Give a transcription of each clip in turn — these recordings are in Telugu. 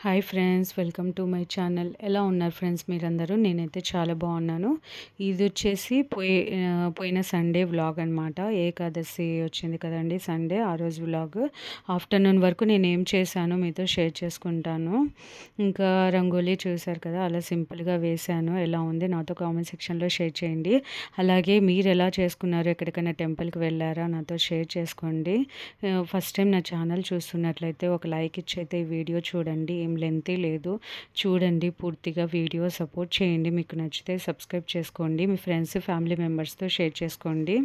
Hi friends, welcome to my channel. ఎలా ఉన్నారు ఫ్రెండ్స్ మీరందరూ? నేనైతే చాలా బాగున్నాను. ఇది వచ్చేసి పోయిన సండే వ్లాగ్ అనమాట. ఏకాదశి వచ్చింది కదండి సండే, ఆ రోజు వ్లాగ్. ఆఫ్టర్నూన్ వరకు నేను ఏం చేశాను మీతో షేర్ చేసుకుంటాను. ఇంకా రంగోలీ చూశారు కదా, అలా సింపుల్గా వేశాను. ఎలా ఉంది నాతో కామెంట్ సెక్షన్లో షేర్ చేయండి. అలాగే మీరు ఎలా చేసుకున్నారు, ఎక్కడికైనా టెంపుల్కి వెళ్ళారా నాతో షేర్ చేసుకోండి. ఫస్ట్ టైం నా ఛానల్ చూస్తున్నట్లయితే ఒక లైక్ ఇచ్చి అయితే ఈ వీడియో చూడండి. ఏం లెంతీ లేదు, చూడండి పూర్తిగా వీడియో. సపోర్ట్ చేయండి. మీకు నచ్చితే సబ్స్క్రైబ్ చేసుకోండి. మీ ఫ్రెండ్స్ ఫ్యామిలీ మెంబర్స్తో షేర్ చేసుకోండి.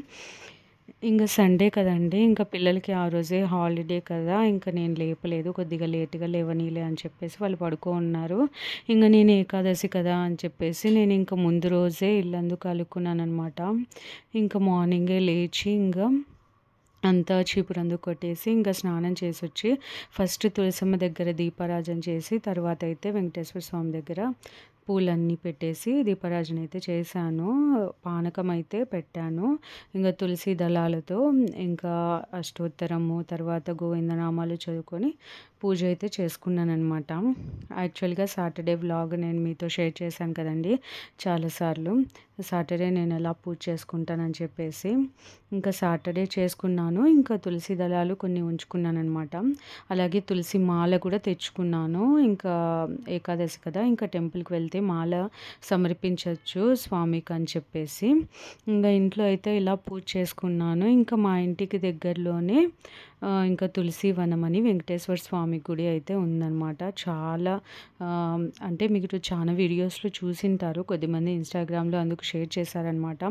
ఇంకా సండే కదండి, ఇంకా పిల్లలకి ఆ రోజే హాలిడే కదా, ఇంకా నేను లేపలేదు. కొద్దిగా లేట్గా లేవనీలే అని చెప్పేసి వాళ్ళు పడుకో ఉన్నారు. ఇంకా నేను ఏకాదశి కదా అని చెప్పేసి నేను ఇంకా ముందు రోజే ఇల్లందుకు అలుక్కున్నాను అనమాట. ఇంకా మార్నింగే లేచి ఇంకా అంతా చీపురందు కొట్టేసి ఇంకా స్నానం చేసి వచ్చి ఫస్ట్ తులసమ్మ దగ్గర దీపారాజన చేసి తర్వాత అయితే వెంకటేశ్వర స్వామి దగ్గర పూలన్నీ పెట్టేసి దీపారాజన అయితే చేశాను. పానకం అయితే పెట్టాను. ఇంకా తులసి దళాలతో ఇంకా అష్టోత్తరము తర్వాత గోవిందనామాలు చదువుకొని పూజ అయితే చేసుకున్నాను అనమాట. యాక్చువల్గా సాటర్డే వ్లాగ్ నేను మీతో షేర్ చేశాను కదండి చాలాసార్లు. సాటర్డే నేను ఎలా పూజ చేసుకుంటానని చెప్పేసి ఇంకా సాటర్డే చేసుకున్నాను. ఇంకా తులసి దళాలు కొన్ని ఉంచుకున్నాను అనమాట. అలాగే తులసి మాల కూడా తెచ్చుకున్నాను. ఇంకా ఏకాదశి కదా, ఇంకా టెంపుల్కి వెళ్తే మాల సమర్పించవచ్చు స్వామికి అని చెప్పేసి ఇంకా ఇంట్లో అయితే ఇలా పూజ చేసుకున్నాను. ఇంకా మా ఇంటికి దగ్గరలోనే ఇంకా తులసి వనం అని వెంకటేశ్వర స్వామి గుడి అయితే ఉందన్నమాట. చాలా అంటే మీకు చాలా వీడియోస్లో చూసింటారు, కొద్దిమంది ఇన్స్టాగ్రామ్లో అందుకు షేర్ చేశారనమాట.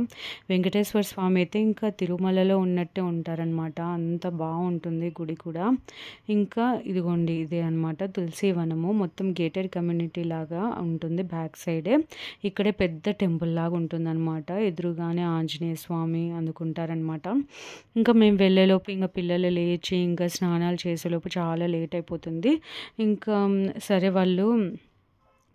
వెంకటేశ్వర స్వామి అయితే ఇంకా తిరుమలలో ఉన్నట్టే ఉంటారనమాట. అంత బాగుంటుంది గుడి కూడా. ఇంకా ఇదిగోండి ఇదే అనమాట తులసి వనము. మొత్తం గేటెడ్ కమ్యూనిటీ లాగా ఉంటుంది. బ్యాక్ సైడే ఇక్కడే పెద్ద టెంపుల్ లాగా ఉంటుంది అనమాట. ఎదురుగానే ఆంజనేయ స్వామి అందుకుంటారనమాట. ఇంకా మేము వెళ్ళేలోపు ఇంకా పిల్లలు లేచి ఇంకా స్నానాలు చేసేలోపు చాలా లేట్ అయిపోతుంది. ఇంకా సరే వాళ్ళు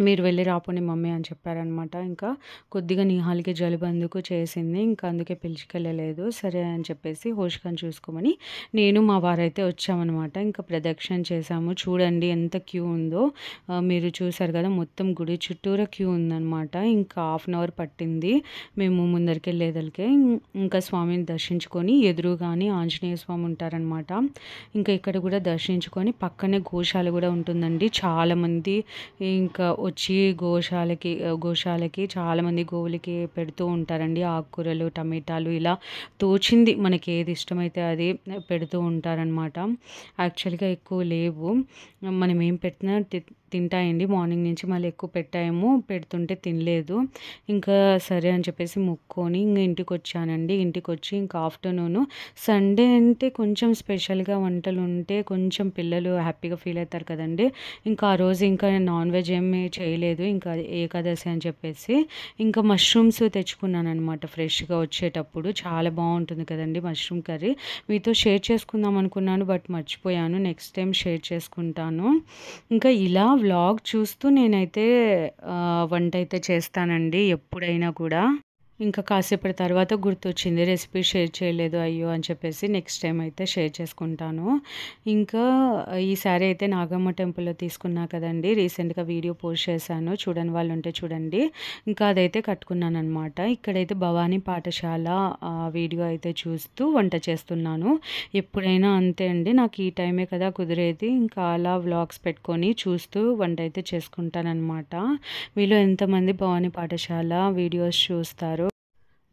మీరు వెళ్ళి రాపోండి మమ్మీ అని చెప్పారనమాట. ఇంకా కొద్దిగా నిహాల్కి జలుబు అందుకు చేసింది, ఇంకా అందుకే పిలుచుకెళ్ళలేదు. సరే అని చెప్పేసి హోష్కని చూసుకోమని నేను మా వారైతే వచ్చామన్నమాట. ఇంకా ప్రదక్షిణ చేశాము. చూడండి ఎంత క్యూ ఉందో. మీరు చూసారు కదా, మొత్తం గుడి చుట్టూరా క్యూ ఉందన్నమాట. ఇంకా హాఫ్ అన్ అవర్ పట్టింది మేము ముందరికి వెళ్ళేదలికే. ఇంకా స్వామిని దర్శించుకొని ఎదురుగానే ఆంజనేయ స్వామి ఉంటారనమాట. ఇంకా ఇక్కడ కూడా దర్శించుకొని పక్కనే గోశాల కూడా ఉంటుందండి. చాలామంది ఇంకా వచ్చి గోశాలకి చాలామంది గోవులకి పెడుతూ ఉంటారండి. ఆకుకూరలు, టమాటాలు ఇలా తోచింది మనకి ఏది ఇష్టమైతే అది పెడుతూ ఉంటారనమాట. యాక్చువల్గా ఎక్కువ లేవు, మనం ఏం పెట్టినా తింటాయండి. మార్నింగ్ నుంచి మళ్ళీ ఎక్కువ పెడుతుంటే తినలేదు. ఇంకా సరే అని చెప్పేసి మొక్కుకొని ఇంకా ఇంటికి వచ్చానండి. ఇంటికి వచ్చి ఇంకా ఆఫ్టర్నూను సండే అంటే కొంచెం స్పెషల్గా వంటలు ఉంటే కొంచెం పిల్లలు హ్యాపీగా ఫీల్ అవుతారు కదండి. ఇంకా ఆ రోజు ఇంకా నాన్ వెజ్ ఏమీ చేయలేదు, ఇంకా ఏకాదశి అని చెప్పేసి ఇంకా మష్రూమ్స్ తెచ్చుకున్నాను అనమాట. ఫ్రెష్గా వచ్చేటప్పుడు చాలా బాగుంటుంది కదండి మష్రూమ్ కర్రీ. మీతో షేర్ చేసుకుందాం అనుకున్నాను బట్ మర్చిపోయాను. నెక్స్ట్ టైం షేర్ చేసుకుంటాను. ఇంకా ఇలా వ్లాగ్ చూస్తూ నేనైతే వంట అయితే చేస్తానండి ఎప్పుడైనా కూడా. ఇంకా కాసేపటి తర్వాత గుర్తొచ్చింది రెసిపీ షేర్ చేయలేదు అయ్యో అని చెప్పేసి నెక్స్ట్ టైం అయితే షేర్ చేసుకుంటాను. ఇంకా ఈ శారీ అయితే నాగమ్మ టెంపుల్లో తీసుకున్నా కదండి, రీసెంట్గా వీడియో పోస్ట్ చేశాను, చూడని వాళ్ళు ఉంటే చూడండి. ఇంకా అదైతే కట్టుకున్నాను అనమాట. ఇక్కడైతే భవానీ పాఠశాల వీడియో అయితే చూస్తూ వంట చేస్తున్నాను. ఎప్పుడైనా అంతే అండి, నాకు ఈ టైమే కదా కుదిరేది. ఇంకా అలా వ్లాగ్స్ పెట్టుకొని చూస్తూ వంట అయితే చేసుకుంటానన్నమాట. మీలో ఎంతమంది భవానీ పాఠశాల వీడియోస్ చూస్తారు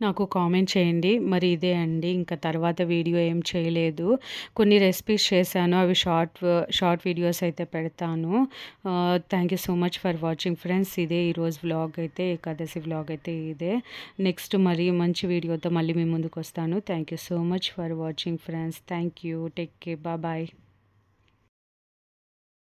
నాకు కామెంట్ చేయండి. మరి ఇదే అండి, ఇంకా తర్వాత వీడియో ఏం చేయలేదు. కొన్ని రెసిపీస్ చేశాను, అవి షార్ట్ వీడియోస్ అయితే పెడతాను. Thank you so much for watching friends. ఇదే ఈరోజు వ్లాగ్ అయితే, ఏకాదశి వ్లాగ్ అయితే ఇదే. నెక్స్ట్ మరి మంచి వీడియోతో మళ్ళీ మీ ముందుకు వస్తాను. Thank you so much for watching friends. Thank you. Take care. Bye.